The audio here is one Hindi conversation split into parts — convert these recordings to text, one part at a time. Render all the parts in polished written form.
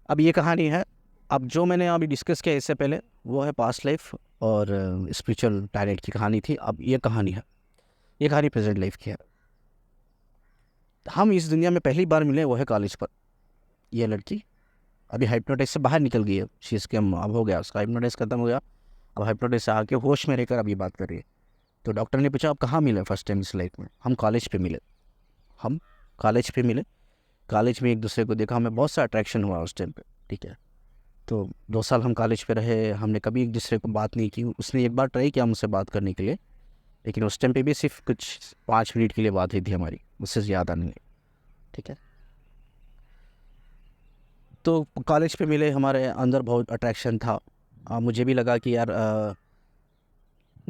अब ये कहानी है। अब जो मैंने अभी डिस्कस किया इससे पहले वो है पास्ट लाइफ और स्पिरिचुअल प्लैनेट की कहानी थी। अब ये कहानी है, ये कहानी प्रेजेंट लाइफ की है। हम इस दुनिया में पहली बार मिले वो है कॉलेज पर। ये लड़की अभी हाइप्नोटाइज से बाहर निकल गई है। शीश के अब हो गया, उसका हाइप्नोटाइज खत्म हो गया। अब हाइप्नोटाइज से आके होश में रहकर अब ये बात कर रही है। तो डॉक्टर ने पूछा आप कहाँ मिले फर्स्ट टाइम इस लाइफ में। हम कॉलेज पे मिले। हम कॉलेज पे मिले। कॉलेज में एक दूसरे को देखा, हमें बहुत सा अट्रैक्शन हुआ उस टाइम पे। ठीक है। तो 2 साल हम कॉलेज पे रहे, हमने कभी एक दूसरे को बात नहीं की। उसने एक बार ट्राई किया मुझसे बात करने के लिए, लेकिन उस टाइम पे भी सिर्फ कुछ 5 मिनट के लिए बात हुई थी हमारी, उससे ज़्यादा नहीं। ठीक है। तो कॉलेज पे मिले, हमारे अंदर बहुत अट्रैक्शन था। मुझे भी लगा कि यार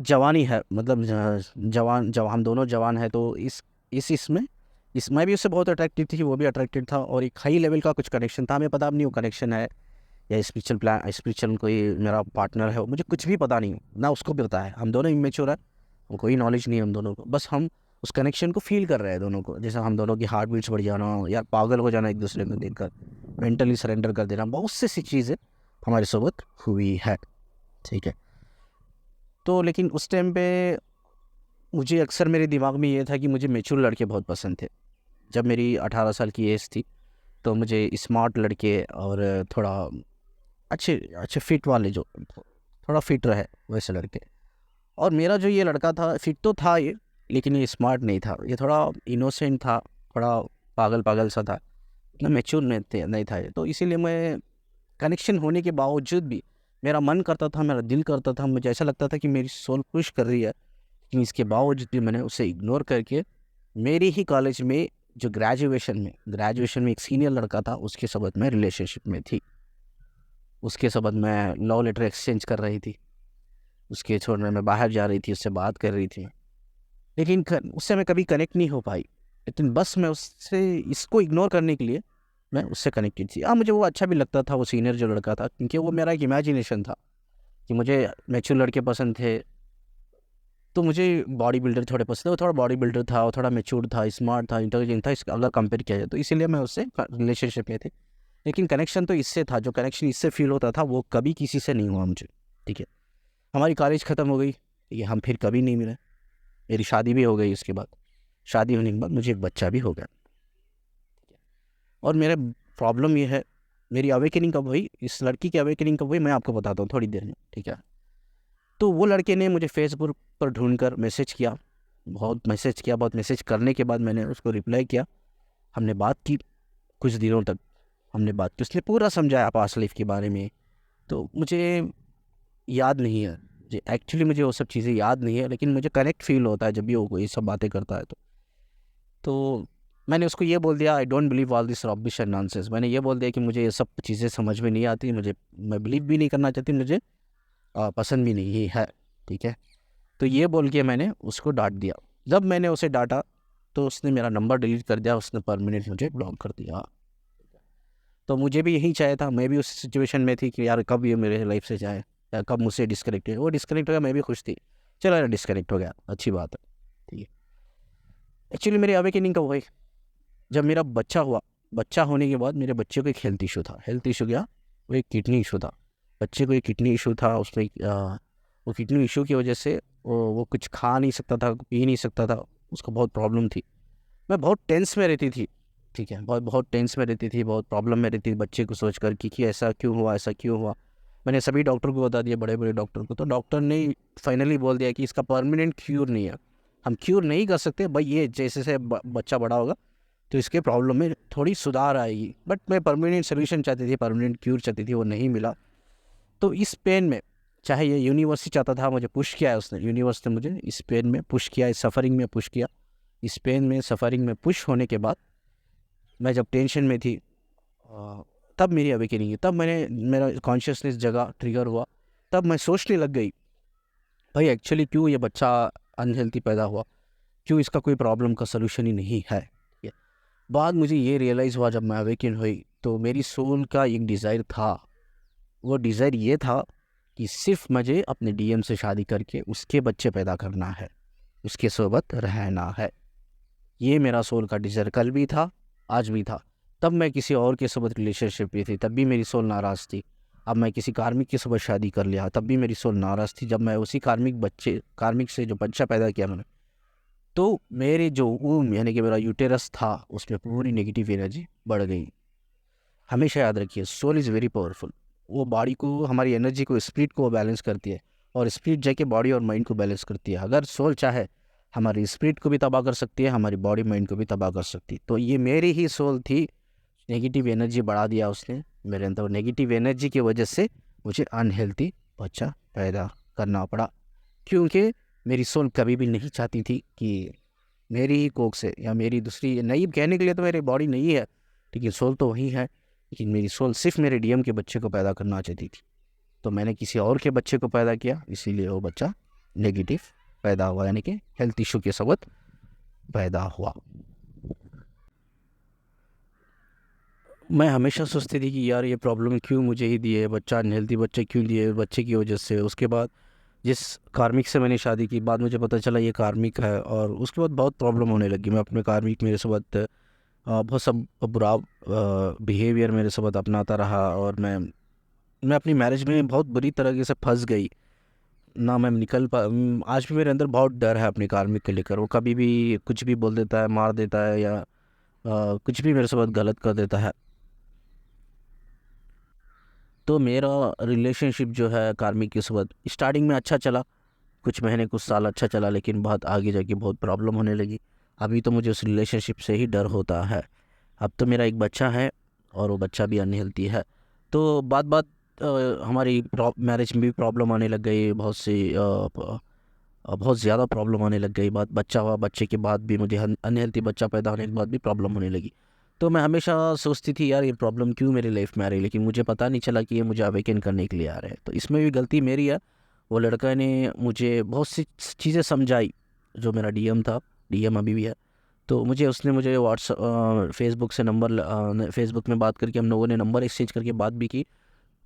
जवानी है, मतलब जवान जब हम दोनों जवान हैं तो इस इसमें इस मैं भी उससे बहुत अट्रैक्टिव थी, वो भी अट्रैक्टेड था, और एक हाई लेवल का कुछ कनेक्शन था। हमें पता अब नहीं वो कनेक्शन है या स्पिरिचुअल कोई मेरा पार्टनर है, मुझे कुछ भी पता नहीं, ना उसको भी पता है। हम दोनों इमेच्योर है, कोई नॉलेज नहीं है हम दोनों को। बस हम उस कनेक्शन को फील कर रहे हैं दोनों को, जैसे हम दोनों की हार्ट बीट्स बढ़ जाना, यार पागल हो जाना एक दूसरे को देखकर, मेंटली सरेंडर कर देना, बहुत सी चीज़ें हमारे साथ हुई है। ठीक है। तो लेकिन उस टाइम पे मुझे अक्सर मेरे दिमाग में ये था कि मुझे मैच्योर लड़के बहुत पसंद थे। जब मेरी 18 साल की एज थी तो मुझे स्मार्ट लड़के और थोड़ा अच्छे अच्छे फिट वाले, जो थोड़ा फिट रहे वैसे लड़के। और मेरा जो ये लड़का था फिट तो था ये, लेकिन ये स्मार्ट नहीं था, ये थोड़ा इनोसेंट था, थोड़ा पागल पागल सा था, इतना मैच्योर नहीं था ये। तो इसीलिए मैं कनेक्शन होने के बावजूद भी मेरा मन करता था, मेरा दिल करता था, मुझे ऐसा लगता था कि मेरी सोल पुश कर रही है, लेकिन इसके बावजूद भी मैंने उसे इग्नोर करके मेरी ही कॉलेज में जो ग्रेजुएशन में एक सीनियर लड़का था उसके साथ मैं रिलेशनशिप में थी। उसके साथ मैं लव लेटर एक्सचेंज कर रही थी, उसके छोड़ने में बाहर जा रही थी, उससे बात कर रही थी, लेकिन उससे मैं कभी कनेक्ट नहीं हो पाई। लेकिन बस मैं उससे इसको इग्नोर करने के लिए मैं उससे कनेक्टेड थी। मुझे वो अच्छा भी लगता था, वो सीनियर जो लड़का था, क्योंकि वो मेरा एक इमेजिनेशन था कि मुझे मैच्योर लड़के पसंद थे। तो मुझे बॉडी बिल्डर थोड़े पसंद थे, वो थोड़ा बॉडी बिल्डर था, वो थोड़ा मैच्योर था, स्मार्ट था, इंटेलिजेंट था, इसका अगर कंपेयर किया जाए तो, इसीलिए मैं उससे रिलेशनशिप में थे। लेकिन कनेक्शन तो इससे था, जो कनेक्शन इससे फील होता था वो कभी किसी से नहीं हुआ मुझे। ठीक है। हमारी कॉलेज ख़त्म हो गई, ठीक है, हम फिर कभी नहीं मिले। मेरी शादी भी हो गई उसके बाद। शादी होने के बाद मुझे एक बच्चा भी हो गया। और मेरा प्रॉब्लम ये है, मेरी अवेकनिंग कब हुई, इस लड़की की अवेकनिंग कब हुई, मैं आपको बताता हूँ थोड़ी देर में। ठीक है। तो वो लड़के ने मुझे फेसबुक पर ढूंढकर मैसेज किया, बहुत मैसेज करने के बाद मैंने उसको रिप्लाई किया। हमने बात की कुछ दिनों तक, हमने बात की, उसने पूरा समझाया पास्ट लाइफ के बारे में। तो मुझे याद नहीं है, मुझे वो सब चीज़ें याद नहीं है, लेकिन मुझे कनेक्ट फील होता है जब भी वो ये सब बातें करता है। तो मैंने उसको ये बोल दिया, I don't believe all this rubbish and nonsense. मैंने ये बोल दिया कि मुझे ये सब चीज़ें समझ में नहीं आती, मैं बिलीव भी नहीं करना चाहती, मुझे पसंद भी नहीं है। ठीक है। तो ये बोल के मैंने उसको डांट दिया। जब मैंने उसे डांटा तो उसने मेरा नंबर डिलीट कर दिया, उसने परमानेंट मुझे ब्लॉक कर दिया। तो मुझे भी यही चाहिए था, मैं भी उस सिचुएशन में थी कि यार कब ये मेरे लाइफ से जाए, या कब मुझसे डिस्कनेक्ट हो। वो डिस्कनेक्ट हो गया, मैं भी खुश थी, चलो यार डिस्कनेक्ट हो गया, अच्छी बात है। ठीक है। एक्चुअली मेरी अवेकनिंग कब हुई, जब मेरा बच्चा हुआ। बच्चा होने के बाद मेरे बच्चे को एक हेल्थ इशू गया, वो एक किडनी इशू था। बच्चे को एक किडनी इशू था, उसमें वो किडनी इशू की वजह से वो कुछ खा नहीं सकता था, पी नहीं सकता था, उसको बहुत प्रॉब्लम थी। मैं बहुत टेंस में रहती थी। ठीक है, बहुत बहुत टेंस में रहती थी, बहुत प्रॉब्लम में रहती थी बच्चे को सोच कर कि ऐसा क्यों हुआ, ऐसा क्यों हुआ। मैंने सभी डॉक्टर को बता दिया, बड़े बड़े डॉक्टर को। तो डॉक्टर ने फाइनली बोल दिया कि इसका परमानेंट क्यूर नहीं है, हम क्यूर नहीं कर सकते भाई, ये जैसे से बच्चा बड़ा होगा तो इसके प्रॉब्लम में थोड़ी सुधार आएगी। बट मैं परमानेंट सोल्यूशन चाहती थी, परमानेंट क्यूर चाहती थी, वो नहीं मिला। तो इस पेन में, चाहे ये यूनिवर्स ही चाहता था, मुझे पुश किया है उसने, यूनिवर्स ने मुझे इस पेन में पुश किया, इस सफ़रिंग में पुश किया। इस पेन में सफ़रिंग में पुश होने के बाद मैं जब टेंशन में थी, तब मेरी अवेकनिंग हुई, तब मेरा कॉन्शियसनेस जगा, ट्रिगर हुआ। तब मैं सोचने लग गई, भाई एक्चुअली क्यों ये बच्चा अनहेल्थी पैदा हुआ, क्यों इसका कोई प्रॉब्लम का सलूशन ही नहीं है। ये बाद मुझे ये रियलाइज़ हुआ जब मैं अवेकन हुई, तो मेरी सोल का एक डिज़ायर था। वो डिज़ायर ये था कि सिर्फ मुझे अपने डीएम से शादी करके उसके बच्चे पैदा करना है, उसके सोबत रहना है। ये मेरा सोल का डिज़ायर कल भी था, आज भी था। तब मैं किसी और के साथ रिलेशनशिप में थी, तब भी मेरी सोल नाराज़ थी। अब मैं किसी कार्मिक के साथ शादी कर लिया, तब भी मेरी सोल नाराज़ थी। जब मैं उसी कार्मिक से जो बच्चा पैदा किया मैंने, तो मेरे जो womb यानी कि मेरा यूटेरस था, उसमें पूरी नेगेटिव एनर्जी बढ़ गई। हमेशा याद रखिए, सोल इज़ वेरी पावरफुल। वो बॉडी को, हमारी एनर्जी को, स्पिरिट को बैलेंस करती है, और स्पिरिट जाके बॉडी और माइंड को बैलेंस करती है। अगर सोल चाहे, हमारी स्पिरिट को भी तबाह कर सकती है, हमारी बॉडी माइंड को भी तबाह कर सकती है। तो ये मेरी ही सोल थी, नेगेटिव एनर्जी बढ़ा दिया उसने मेरे अंदर। नेगेटिव एनर्जी की वजह से मुझे अनहेल्थी बच्चा पैदा करना पड़ा, क्योंकि मेरी सोल कभी भी नहीं चाहती थी कि मेरी ही कोख से या मेरी दूसरी नई, कहने के लिए तो मेरी बॉडी नहीं है, लेकिन सोल तो वही है। लेकिन मेरी सोल सिर्फ मेरे डीएम के बच्चे को पैदा करना चाहती थी, तो मैंने किसी और के बच्चे को पैदा किया, इसीलिए वो बच्चा नेगेटिव पैदा हुआ, यानी कि हेल्थ इशू के सबब पैदा हुआ। मैं हमेशा सोचती थी कि यार ये प्रॉब्लम क्यों मुझे ही दी है, बच्चा अनहेल्दी बच्चे क्यों दिए, बच्चे की वजह से। उसके बाद जिस कार्मिक से मैंने शादी की, बाद मुझे पता चला ये कार्मिक है, और उसके बाद बहुत प्रॉब्लम होने लगी। मैं अपने कार्मिक, मेरे साथ बहुत सब बुरा बिहेवियर मेरे साथ अपनाता रहा, और मैं अपनी मैरिज में बहुत बुरी तरीके से फंस गई ना। मैं निकल पा आज भी मेरे अंदर बहुत डर है अपने कार्मिक को लेकर। वो कभी भी कुछ भी बोल देता है, मार देता है, या कुछ भी मेरे साथ गलत कर देता है। तो मेरा रिलेशनशिप जो है कार्मिक के साथ स्टार्टिंग में अच्छा चला, कुछ महीने कुछ साल अच्छा चला, लेकिन बहुत आगे जाके बहुत प्रॉब्लम होने लगी। अभी तो मुझे उस रिलेशनशिप से ही डर होता है। अब तो मेरा एक बच्चा है, और वो बच्चा भी अनहेल्थी है। तो बात बात हमारी मैरिज में भी प्रॉब्लम आने लग गई, बहुत ज़्यादा प्रॉब्लम आने लग गई। बात बच्चा हुआ, बच्चे के बाद भी मुझे अनहेल्थी बच्चा पैदा होने के बाद भी प्रॉब्लम होने लगी। तो मैं हमेशा सोचती थी यार ये प्रॉब्लम क्यों मेरे लाइफ में आ रही है, लेकिन मुझे पता नहीं चला कि ये मुझे अवेकन करने के लिए आ रहे हैं। तो इसमें भी गलती मेरी है। वो लड़का ने मुझे बहुत सी चीज़ें समझाई, जो मेरा डीएम था, डीएम अभी भी है। तो उसने मुझे व्हाट्सअप फेसबुक से नंबर, फेसबुक में बात करके हम लोगों ने नंबर एक्सचेंज करके बात भी की।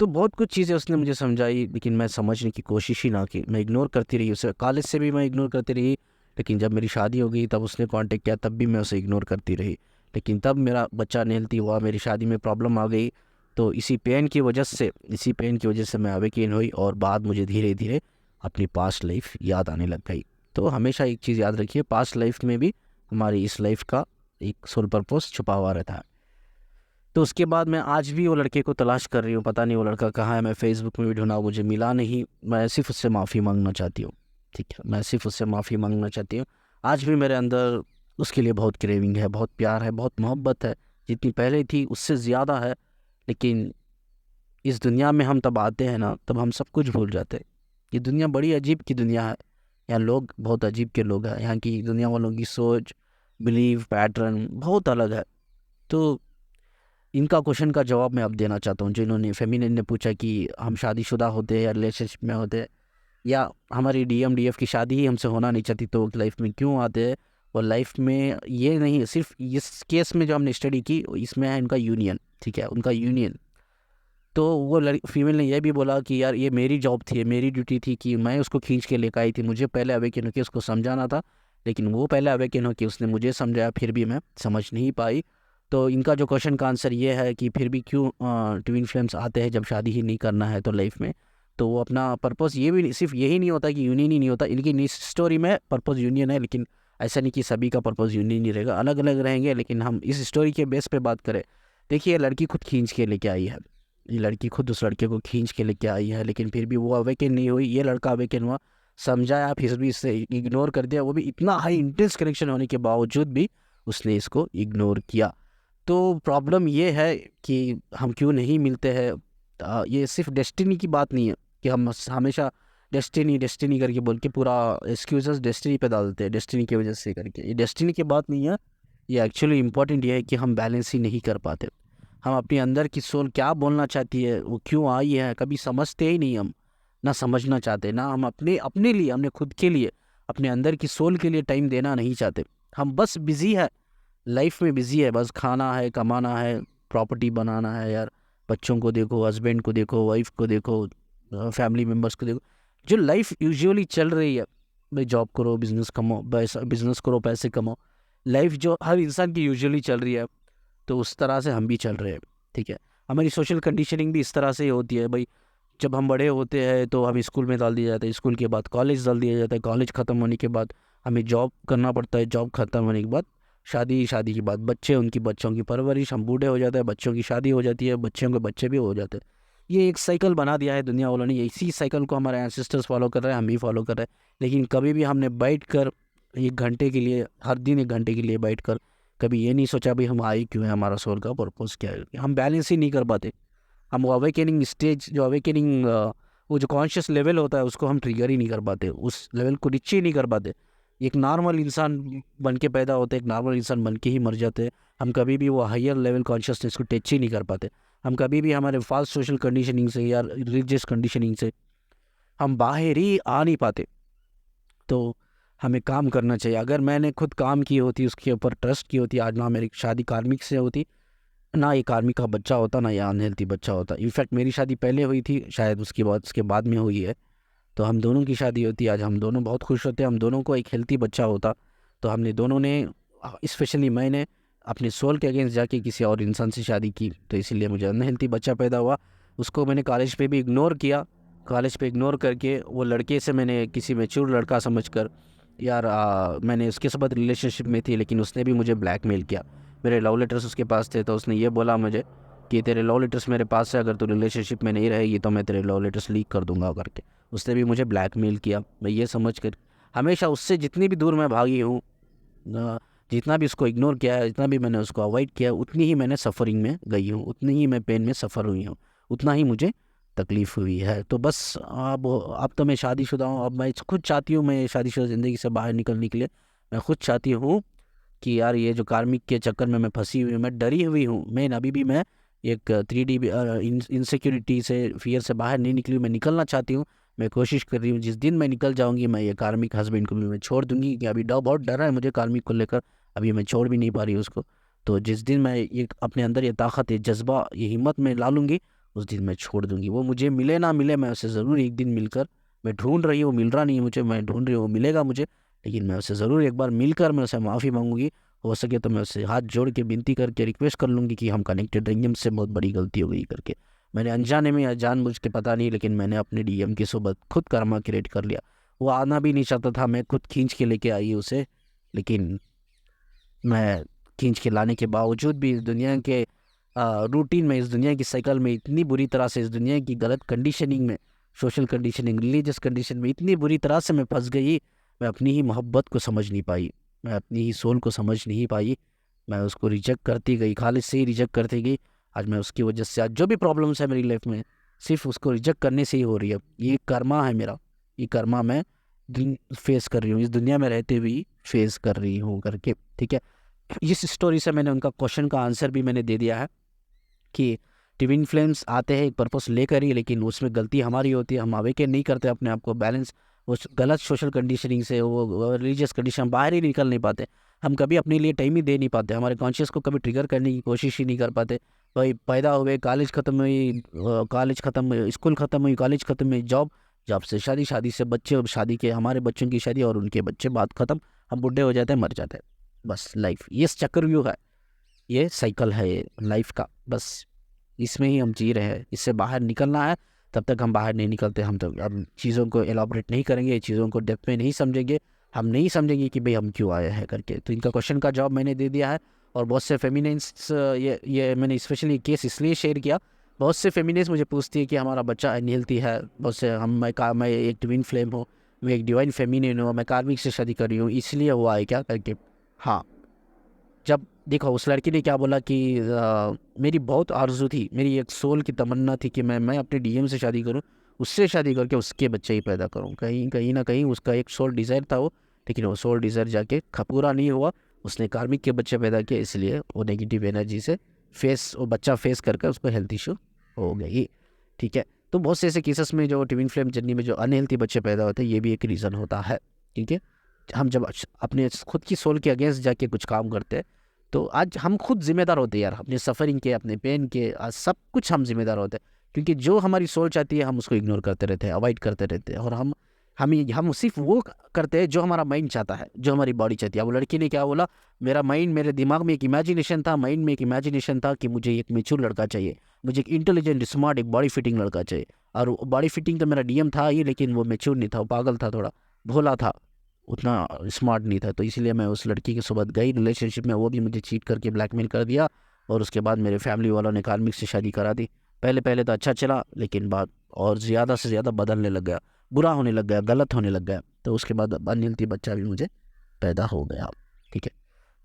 तो बहुत कुछ चीज़ें उसने मुझे समझाई, लेकिन मैं समझने की कोशिश ही ना की। मैं इग्नोर करती रही उसे, कॉलेज से भी मैं इग्नोर करती रही। लेकिन जब मेरी शादी हो गई तब उसने कांटेक्ट किया, तब भी मैं उसे इग्नोर करती रही। लेकिन तब मेरा बच्चा अनहेल्थी हुआ, मेरी शादी में प्रॉब्लम आ गई। तो इसी पेन की वजह से मैं अवेकन हुई, और बाद मुझे धीरे धीरे अपनी पास्ट लाइफ याद आने लग गई। तो हमेशा एक चीज़ याद रखिए, पास्ट लाइफ में भी हमारी इस लाइफ का एक सोल पर्पस छुपा हुआ रहता है। तो उसके बाद मैं आज भी वो लड़के को तलाश कर रही हूँ, पता नहीं वो लड़का कहाँ है। मैं फ़ेसबुक में भी ढूंढा, मुझे मिला नहीं। मैं सिर्फ उससे माफ़ी मांगना चाहती हूँ, ठीक है, मैं सिर्फ उससे माफ़ी मांगना चाहती हूँ। आज भी मेरे अंदर उसके लिए बहुत क्रेविंग है, बहुत प्यार है, बहुत मोहब्बत है, जितनी पहले थी उससे ज़्यादा है। लेकिन इस दुनिया में हम तब आते हैं ना, तब हम सब कुछ भूल जाते हैं। ये दुनिया बड़ी अजीब की दुनिया है, यहाँ लोग बहुत अजीब के लोग हैं। यहाँ की दुनिया वालों की सोच, बिलीव पैटर्न बहुत अलग है। तो इनका क्वेश्चन का जवाब मैं अब देना चाहता हूँ। जिन्होंने फेमिनिन ने पूछा कि हम शादीशुदा होते हैं या रिलेशनशिप में होते हैं, या हमारी डीएम डीएफ की शादी ही हमसे होना नहीं चाहती, तो लाइफ में क्यों आते हैं। और लाइफ में ये नहीं, सिर्फ इस केस में जो हमने स्टडी की, इसमें है इनका यूनियन, ठीक है, उनका यूनियन। तो वो फीमेल ने यह भी बोला कि यार ये मेरी जॉब थी, मेरी ड्यूटी थी कि मैं उसको खींच के लेकर आई थी। मुझे पहले अवेकन होकर उसको समझाना था, लेकिन वो पहले अवेकन होकर उसने मुझे समझाया, फिर भी मैं समझ नहीं पाई। तो इनका जो क्वेश्चन का आंसर ये है कि फिर भी क्यों ट्विन फ्लेम्स आते हैं जब शादी ही नहीं करना है तो लाइफ में। तो वो अपना पर्पस ये भी सिर्फ यही नहीं होता कि यूनियन ही नहीं होता, इनकी इस स्टोरी में पर्पस यूनियन है, लेकिन ऐसा नहीं कि सभी का पर्पस यूनियन ही रहेगा, अलग अलग रहेंगे। लेकिन हम इस स्टोरी के बेस पे बात करें, देखिए लड़की खुद खींच के लेके आई है, ये लड़की खुद उस लड़के को खींच के लेके आई है, लेकिन फिर भी वो अवेकन नहीं हुई। ये लड़का अवेकन हुआ, समझाया, फिर भी इससे इग्नोर कर दिया। वो भी इतना हाई इंटेंस कनेक्शन होने के बावजूद भी उसने इसको इग्नोर किया। तो प्रॉब्लम ये है कि हम क्यों नहीं मिलते हैं। ये सिर्फ डेस्टिनी की बात नहीं है कि हम हमेशा डेस्टिनी डेस्टिनी करके बोल के पूरा एक्सक्यूजेस डेस्टिनी पे डालते हैं, डेस्टिनी की वजह से करके। ये डेस्टिनी की बात नहीं है, ये एक्चुअली इम्पोर्टेंट ये है कि हम बैलेंस ही नहीं कर पाते। हम अपने अंदर की सोल क्या बोलना चाहती है, वो क्यों आई है, कभी समझते ही नहीं। हम ना समझना चाहते, ना हम अपने अपने लिए, हमने खुद के लिए, अपने अंदर की सोल के लिए टाइम देना नहीं चाहते। हम बस बिजी है, लाइफ में बिजी है, बस खाना है, कमाना है, प्रॉपर्टी बनाना है। यार बच्चों को देखो, हस्बैंड को देखो, वाइफ को देखो, फैमिली मेम्बर्स को देखो। जो लाइफ यूजुअली चल रही है, भाई जॉब करो, बिजनेस कमाओ, बिजनेस करो, पैसे कमाओ, लाइफ जो हर इंसान की यूजुअली चल रही है। तो तो उस तरह से हम भी चल रहे हैं, ठीक है। हमारी सोशल कंडीशनिंग भी इस तरह से होती है भाई। जब हम बड़े होते हैं तो हमें स्कूल में डाल दिया जाता है, स्कूल के बाद कॉलेज डाल दिया जाता है, कॉलेज ख़त्म होने के बाद हमें जॉब करना पड़ता है, जॉब ख़त्म होने के बाद शादी, शादी के बाद बच्चे, उनकी बच्चों की परवरिश, हम बूढ़े हो जाते हैं, बच्चों की शादी हो जाती है, बच्चों के बच्चे भी हो जाते हैं। ये एक साइकिल बना दिया है दुनिया वालों ने, इसी साइकिल को हमारे एंसेस्टर्स फॉलो कर रहे हैं, हम भी फॉलो कर रहे हैं। लेकिन कभी भी हमने बैठ कर 1 घंटे के लिए, हर दिन 1 घंटे के लिए बैठ कर कभी ये नहीं सोचा भाई हम आए क्यों है, हमारा सोल का पर्पस क्या है। हम बैलेंस ही नहीं कर पाते। हम वो अवेकनिंग स्टेज, जो अवेकनिंग वो जो कॉन्शियस लेवल होता है उसको हम ट्रिगर ही नहीं कर पाते, उस लेवल को रीच ही नहीं कर पाते। एक नॉर्मल इंसान बन के पैदा होते, एक नॉर्मल इंसान बन के ही मर जाते हैं। हम कभी भी वो हायर लेवल कॉन्शियसनेस को टच ही नहीं कर पाते। हम कभी भी हमारे फास्ट सोशल कंडीशनिंग से या रिलीजियस कंडीशनिंग से हम बाहर ही आ नहीं पाते। तो हमें काम करना चाहिए। अगर मैंने खुद काम की होती, उसके ऊपर ट्रस्ट की होती, आज ना मेरी शादी कार्मिक से होती, ना एक आर्मी का बच्चा होता, ना ये अनहेल्थी बच्चा होता। इनफैक्ट मेरी शादी पहले हुई थी, शायद उसके बाद में हुई है। तो हम दोनों की शादी होती, आज हम दोनों बहुत खुश होते, हम दोनों को एक हेल्थी बच्चा होता। तो हमने दोनों ने, स्पेशली मैंने अपने सोल के अगेंस्ट जाके किसी और इंसान से शादी की, तो इसीलिए मुझे अनहेल्थी बच्चा पैदा हुआ। उसको मैंने कॉलेज पे भी इग्नोर किया। कॉलेज पे इग्नोर करके वो लड़के से मैंने किसी मैच्योर लड़का समझकर, यार मैंने उसके साथ रिलेशनशिप में थी, लेकिन उसने भी मुझे ब्लैकमेल किया। मेरे लव लेटर्स उसके पास थे, तो उसने ये बोला मुझे कि तेरे लव लेटर्स मेरे पास है, अगर तू रिलेशनशिप में नहीं रहेगी तो मैं तेरे लव लेटर्स लीक कर दूंगा करके। उसने भी मुझे ब्लैकमेल किया। मैं ये समझ कर हमेशा उससे जितनी भी दूर मैं भागी हूँ, जितना भी उसको इग्नोर किया है, जितना भी मैंने उसको अवॉइड किया, उतनी ही मैंने सफ़रिंग में गई हूँ, उतनी ही मैं पेन में सफ़र हुई हूँ, उतना ही मुझे तकलीफ़ हुई है। तो बस अब तो मैं शादीशुदा हूँ। अब मैं खुद चाहती हूँ, मैं शादीशुदा ज़िंदगी से बाहर निकलने के लिए मैं खुद चाहती हूँ कि यार ये जो कार्मिक के चक्कर में मैं फंसी हुई हूँ, मैं डरी हुई हूँ। मैं अभी भी मैं एक 3D इनसिक्योरिटी से, फियर से बाहर नहीं निकली हूँ। मैं निकलना चाहती हूँ, मैं कोशिश कर रही हूँ। जिस दिन मैं निकल जाऊँगी, मैं ये कार्मिक हस्बैंड को भी मैं छोड़ दूँगी, कि अभी बहुत डर है मुझे कार्मिक को लेकर, अभी मैं छोड़ भी नहीं पा रही हूँ उसको। तो जिस दिन मैं ये अपने अंदर ये ताकत, ये जज्बा, ये हिम्मत में ला लूँगी, उस दिन मैं छोड़ दूँगी। वो मुझे मिले ना मिले, मैं उससे ज़रूर एक दिन मिलकर, मैं ढूंढ रही हूँ, मिल रहा नहीं है मुझे, मैं ढूंढ रही हूँ, मिलेगा मुझे, लेकिन मैं उससे ज़रूर एक बार मिलकर मैं उससे माफ़ी मांगूंगी। हो सके तो मैं उससे हाथ जोड़ के विनती करके रिक्वेस्ट कर लूँगी कि हम कनेक्टेड रहेंगे, मुझसे बहुत बड़ी गलती हो गई करके। मैंने अनजाने में या जानबूझ के पता नहीं, लेकिन मैंने अपने डीएम की सोबत खुद कर्मा क्रिएट कर लिया। वो आना भी नहीं चाहता था, मैं खुद खींच के लेके आई उसे, लेकिन मैं खींच के लाने के बावजूद भी इस दुनिया के रूटीन में, इस दुनिया की साइकिल में इतनी बुरी तरह से, इस दुनिया की गलत कंडीशनिंग में, सोशल कंडीशनिंग, रिलीजियस कंडीशन में इतनी बुरी तरह से मैं फंस गई। मैं अपनी ही मोहब्बत को समझ नहीं पाई, मैं अपनी ही सोल को समझ नहीं पाई। मैं उसको रिजेक्ट करती गई, खालिद से ही रिजेक्ट करती गई। आज मैं उसकी वजह से, आज जो भी प्रॉब्लम्स है मेरी लाइफ में, सिर्फ उसको रिजेक्ट करने से ही हो रही है। ये कर्मा है मेरा, ये कर्मा मैं दिन फेस कर रही हूँ, इस दुनिया में रहते हुए फेस कर रही हूँ करके, ठीक है। इस स्टोरी से मैंने उनका क्वेश्चन का आंसर भी मैंने दे दिया है कि ट्विन फ्लेम्स आते हैं एक पर्पस लेकर ही, लेकिन उसमें गलती हमारी होती है। हम अवेकन नहीं करते अपने आप को बैलेंस, वो गलत सोशल कंडीशनिंग से, वो रिलीजियस कंडीशन, हम बाहर ही निकल नहीं पाते। हम कभी अपने लिए टाइम ही दे नहीं पाते, हमारे कॉन्शियस को कभी ट्रिगर करने की कोशिश ही नहीं कर पाते। भाई पैदा हुए, कॉलेज ख़त्म हुई, कॉलेज ख़त्म हुई, स्कूल ख़त्म हुई, कॉलेज ख़त्म हुई, जॉब, जॉब से शादी, शादी से बच्चे, और शादी के हमारे बच्चों की शादी और उनके बच्चे, बात ख़त्म। हम बुढ़े हो जाते हैं, मर जाते हैं, बस लाइफ ये चक्रव्यूह है, ये साइकिल है ये लाइफ का। बस इसमें ही हम जी रहे हैं, इससे बाहर निकलना है। तब तक हम बाहर नहीं निकलते, हम तो अब चीज़ों को एलाबरेट नहीं करेंगे, चीज़ों को डेप्थ में नहीं समझेंगे, हम नहीं समझेंगे कि भाई हम क्यों आए हैं करके। तो इनका क्वेश्चन का जवाब मैंने दे दिया है। और बहुत से फेमिनिन्स, ये मैंने स्पेशली केस इसलिए शेयर किया, बहुत से फेमिनिन्स मुझे पूछती है कि हमारा बच्चा अनहेल्थी है, बहुत से मैं एक ट्विन फ्लेम हूँ, मैं एक डिवाइन फेमिनिन हूँ, मैं कार्मिक से शादी कर रही हूँ, इसलिए हुआ है क्या करके। हाँ, जब देखो उस लड़की ने क्या बोला कि मेरी बहुत आरज़ू थी, मेरी एक सोल की तमन्ना थी कि मैं अपने डीएम से शादी करूं, उससे शादी करके उसके बच्चे ही पैदा करूं। कहीं कहीं ना कहीं उसका एक सोल डिज़ायर था वो, लेकिन वो सोल डिज़ायर जाके पूरा नहीं हुआ। उसने कार्मिक के बच्चे पैदा किए, इसलिए वो नेगेटिव एनर्जी से वो बच्चा फेस करके उसको हेल्थ इशू हो गई, ठीक है। तो बहुत से ऐसे केसेस में जो ट्विन फ्लेम जर्नी में जो अनहेल्थी बच्चे पैदा होते हैं, ये भी एक रीज़न होता है, ठीक है। हम जब अपने खुद की सोल के अगेंस्ट जाके कुछ काम करते हैं, तो आज हम खुद जिम्मेदार होते हैं यार, अपने सफ़रिंग के, अपने पेन के, आज सब कुछ हम जिम्मेदार होते हैं। क्योंकि जो हमारी सोच आती है हम उसको इग्नोर करते रहते हैं, अवॉइड करते रहते हैं, और हम हम सिर्फ वो करते हैं जो हमारा माइंड चाहता है, जो हमारी बॉडी चाहती है। वो लड़की ने क्या बोला, मेरा माइंड, मेरे दिमाग में एक इमेजिनेशन था, माइंड में एक इमेजिनेशन था कि मुझे एक मैच्योर लड़का चाहिए, मुझे एक इंटेलिजेंट स्मार्ट एक बॉडी फिटिंग लड़का चाहिए। और बॉडी फिटिंग तो मेरा डीएम था ही, लेकिन वो मैच्योर नहीं था, वो पागल था, थोड़ा भोला था, उतना स्मार्ट नहीं था। तो इसीलिए मैं उस लड़की के साथ गई रिलेशनशिप में, वो भी मुझे चीट करके ब्लैकमेल कर दिया। और उसके बाद मेरे फैमिली वालों ने कार्मिक से शादी करा दी। पहले पहले तो अच्छा चला, लेकिन बाद और ज़्यादा से ज़्यादा बदलने लग गया, बुरा होने लग गया, गलत होने लग गया। तो उसके बाद अनहेल्थी बच्चा भी मुझे पैदा हो गया। ठीक है,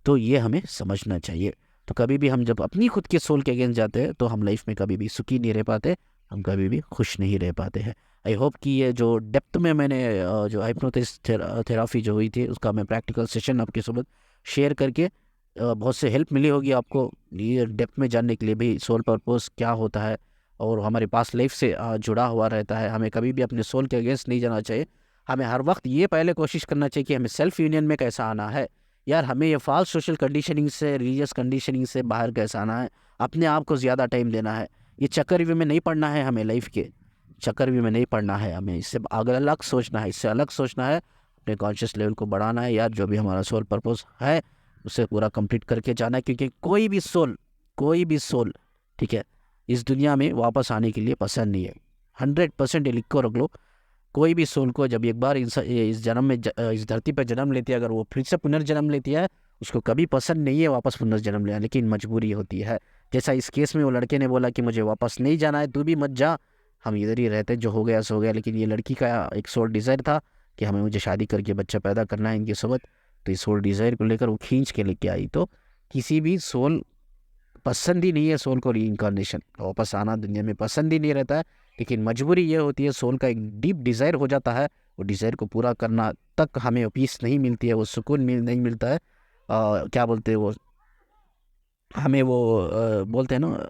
तो ये हमें समझना चाहिए। तो कभी भी हम जब अपनी खुद के सोल के अगेंस्ट जाते हैं तो हम लाइफ में कभी भी सुखी नहीं रह पाते, हम कभी भी खुश नहीं रह पाते हैं। आई होप कि ये जो डेप्थ में मैंने जो हाइप्नोसिस थेरापी जो हुई थी उसका मैं प्रैक्टिकल सेशन आपके साथ शेयर करके बहुत से हेल्प मिली होगी आपको ये डेप्थ में जानने के लिए भाई सोल पर्पस क्या होता है और हमारे पास लाइफ से जुड़ा हुआ रहता है। हमें कभी भी अपने सोल के अगेंस्ट नहीं जाना चाहिए। हमें हर वक्त ये पहले कोशिश करना चाहिए कि हमें सेल्फ यूनियन में कैसा आना है। यार हमें ये फॉल्स सोशल कंडीशनिंग से, रिलीजियस कंडीशनिंग से बाहर कैसे आना है, अपने आप को ज़्यादा टाइम देना है। ये चक्रव्यूह में नहीं पड़ना है, हमें लाइफ के चक्रव्यूह में नहीं पड़ना है, हमें इससे आगे अलग सोचना है, इससे अलग सोचना है, अपने कॉन्शियस लेवल को बढ़ाना है। यार जो भी हमारा सोल पर्पस है उसे पूरा कंप्लीट करके जाना है, क्योंकि कोई भी सोल ठीक है इस दुनिया में वापस आने के लिए पसंद नहीं है। 100% ये लिख को रख लो। कोई भी सोल को जब एक बार इस जन्म में इस धरती पर जन्म लेती है, अगर वो फिर से पुनर्जन्म लेती है, उसको कभी पसंद नहीं है वापस पुनर्जन्म लेना, लेकिन मजबूरी होती है। जैसा इस केस में वो लड़के ने बोला कि मुझे वापस नहीं जाना है, तू भी मत जा, हम इधर ही रहते, जो हो गया सो हो गया। लेकिन ये लड़की का एक सोल डिज़ायर था कि हमें मुझे शादी करके बच्चा पैदा करना है इनके सोबत। तो इस सोल डिज़ायर को लेकर वो खींच के लेके आई। तो किसी भी सोल पसंद ही नहीं है सोल को रीइंकारनेशन वापस आना दुनिया में पसंद ही नहीं रहता है, लेकिन मजबूरी ये होती है, सोल का एक डीप डिज़ायर हो जाता है, वो डिज़ायर को पूरा करना तक हमें पीस नहीं मिलती है, वो सुकून नहीं मिलता है। क्या बोलते हैं वो, हमें वो बोलते हैं ना,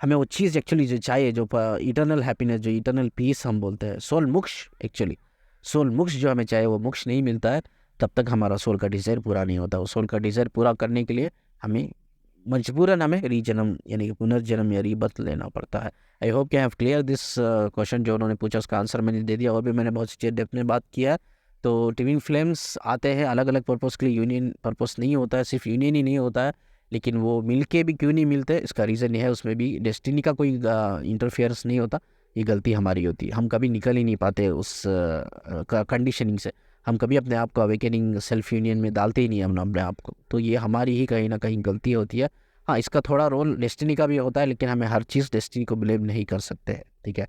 हमें वो चीज़ एक्चुअली जो चाहिए, जो इटर्नल हैप्पीनेस, जो इटर्नल पीस हम बोलते हैं, सोल मोक्ष, एक्चुअली सोल मोक्ष जो हमें चाहिए वो मोक्ष नहीं मिलता है, तब तक हमारा सोल का डिज़ायर पूरा नहीं होता। वो सोल का डिज़ायर पूरा करने के लिए हमें मजबूरन हमें रीजन्म यानी कि पुनर्जन्म या रीबर्थ लेना पड़ता है। आई होप कि I have clear this question जो उन्होंने पूछा उसका आंसर मैंने दे दिया, और भी मैंने बहुत सी चीज़ डेप्थ में बात किया है। तो ट्विन फ्लेम्स आते हैं अलग अलग पर्पज़ के लिए, यूनियन पर्पस नहीं होता है, सिर्फ यूनियन ही नहीं होता है, लेकिन वो मिलके भी क्यों नहीं मिलते, इसका रीज़न ये है, उसमें भी डेस्टिनी का कोई इंटरफेयरेंस नहीं होता, ये गलती हमारी होती है। हम कभी निकल ही नहीं पाते उस कंडीशनिंग से, हम कभी अपने आप को अवेकनिंग सेल्फ यूनियन में डालते ही नहीं हम अपने आप को, तो ये हमारी ही कहीं ना कहीं गलती होती है। हाँ, इसका थोड़ा रोल डेस्टिनी का भी होता है, लेकिन हमें हर चीज़ डेस्टिनी को ब्लेम नहीं कर सकते हैं। ठीक है,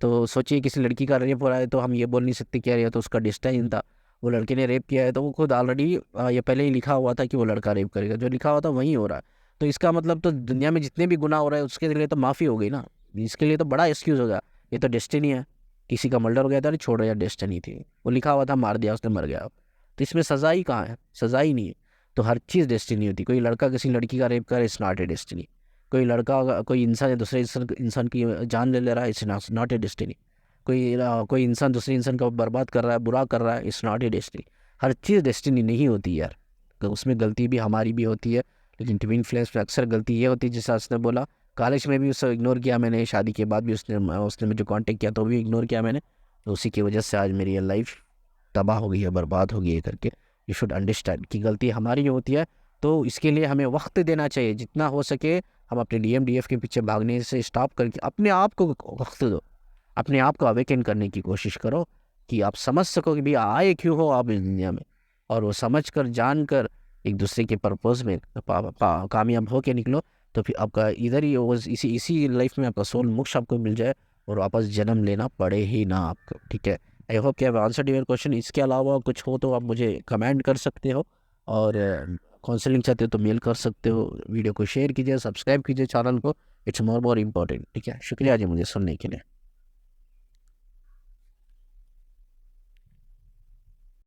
तो सोचिए किसी लड़की का रेप हो रहा है तो हम ये बोल नहीं सकते कि यार ये तो उसका डेस्टिनी था, वो लड़के ने रेप किया है तो वो खुद ऑलरेडी ये पहले ही लिखा हुआ था कि वो लड़का रेप करेगा, जो लिखा हुआ था वही हो रहा है। तो इसका मतलब तो दुनिया में जितने भी गुनाह हो रहे हैं उसके लिए तो माफ़ी हो गई ना, इसके लिए तो बड़ा एक्सक्यूज़ हो गया, ये तो डेस्टिनी है, किसी का मर्डर हो गया था, अरे छोड़ो यार डेस्टिनी थी, वो लिखा हुआ था, मार दिया उसने, मर गया, तो इसमें सज़ा ही कहाँ है, सज़ा ही नहीं है। तो हर चीज़ डेस्टिनी होती है। कोई लड़का किसी लड़की का रेप करे, इट्स नॉट ए डेस्टिनी। कोई लड़का कोई इंसान दूसरे इंसान की जान ले रहा है, इट्स नॉट ए डेस्टिनी। कोई इंसान दूसरे इंसान को बर्बाद कर रहा है, बुरा कर रहा है, it's not a destiny. Her cheese destiny नहीं होती यार, तो उसमें गलती भी हमारी भी होती है। लेकिन ट्विन फ्लेम्स में अक्सर गलती ये होती है, जैसा उसने बोला, कॉलेज में भी उसे इग्नोर किया मैंने, शादी के बाद भी उसने मुझे कांटेक्ट किया तो भी इग्नोर किया मैंने, तो उसी की वजह से आज मेरी लाइफ तबाह हो गई है, बर्बाद हो गई है करके। यू शुड अंडरस्टैंड कि गलती हमारी होती है, तो इसके लिए हमें वक्त देना चाहिए, जितना हो सके हम अपने DMDF के पीछे भागने से स्टॉप करके अपने आप को वक्त दो, अपने आप को अवेकन करने की कोशिश करो, कि आप समझ सको कि भाई आए क्यों हो आप इस दुनिया में, और वो समझ कर जान कर एक दूसरे के पर्पज़ में कामयाब हो के निकलो। तो फिर आपका इधर ही वो इसी लाइफ में आपका सोल मोक्ष आपको मिल जाए और वापस जन्म लेना पड़े ही ना आपको। ठीक है, आई होप कि आई आंसर्ड योर क्वेश्चन। इसके अलावा कुछ हो तो आप मुझे कमेंट कर सकते हो, और काउंसलिंग चाहते हो तो मेल कर सकते हो। वीडियो को शेयर कीजिए, सब्सक्राइब कीजिए चैनल को, इट्स मोर इम्पोर्टेंट। ठीक है, शुक्रिया जी मुझे सुनने के लिए।